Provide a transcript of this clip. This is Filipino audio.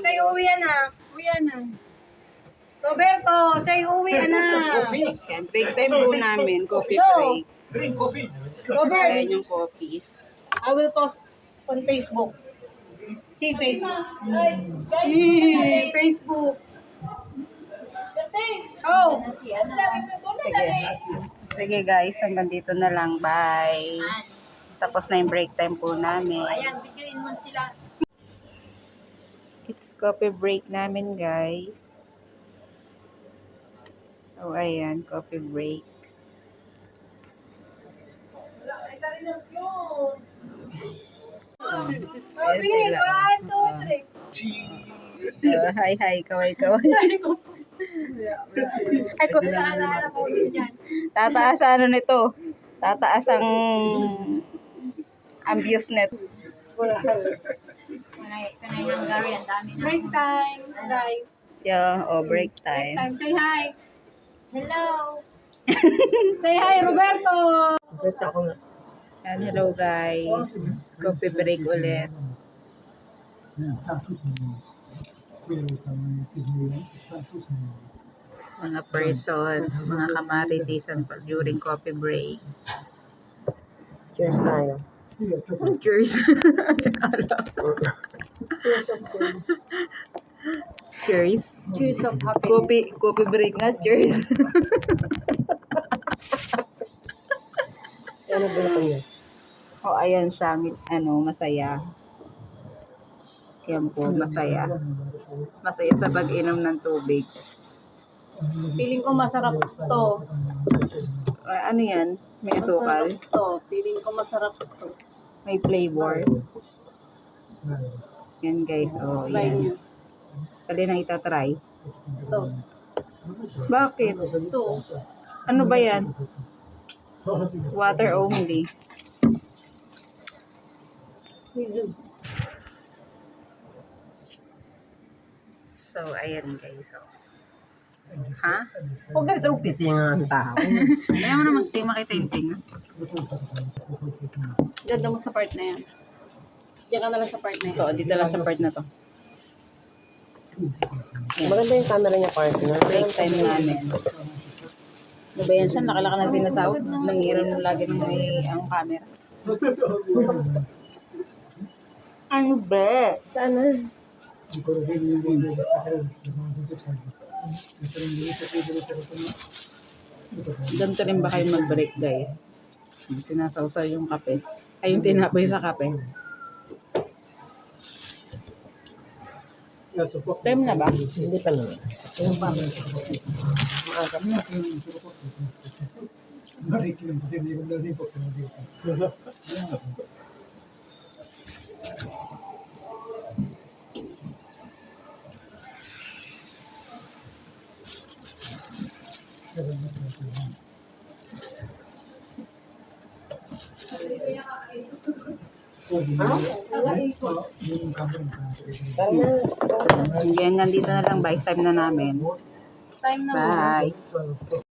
Say uwi na. Uwi na. Roberto, say uwi na. Break time po namin. Coffee break. Drink coffee. Robert, Ayan yung coffee. I will post on Facebook. See Facebook. Facebook. Oh. Sige. Sige guys, hanggang dito na lang. Bye. Tapos na yung break time po namin. Ayan, videoin mo sila. It's coffee break namin guys. So ayan, coffee break. Hi, kaway. Ay, ko. Tataas ano nito? Tataas ang views net. Kanay Hungarian, dami na. Break time, guys. Yeah, break Break time. time. Say hi. Hello. Say hi, Roberto. And hello guys. Coffee break ulit. Mga person, mga kamaritisan during coffee break. Cheers tayo. Cheers. Cheers. Cheers of happiness. Coffee break nga, cheers. Ano ba ito niya? Oh, ayan siya, masaya. Yan po, masaya. Masaya sa pag-inom ng tubig. Feeling ko masarap to. Ano yan? May asukal? Masarap to. Feeling ko masarap to. May flavor. Yan guys, oh, Try yan. nyo. Dali na itatry. To. Bakit? To. Ano ba yan? Water only. Mizu. So, ayan guys. Oh. Ha? Huwag na itong titingan ang tao. Ayaw mo na makita yung tinga. Ganda mo sa part na yan. Diyan ka na lang sa part na yan. So, dito lang sa part na to. Maganda yung camera niya, partner. Break time namin. Ano ba yan siya? Nakalaka na sinasawag. Nangiram na lagi ng may ang camera. Ano ba? Sana. Ganito rin ba kayo mag-break guys? Sinasawsaw yung kape. Ay, yung tinapoy sa kape. Time na ba? Hindi pa naman. Yung pa. Hanggang dito na lang. Bye. Time na namin. Time na. Bye.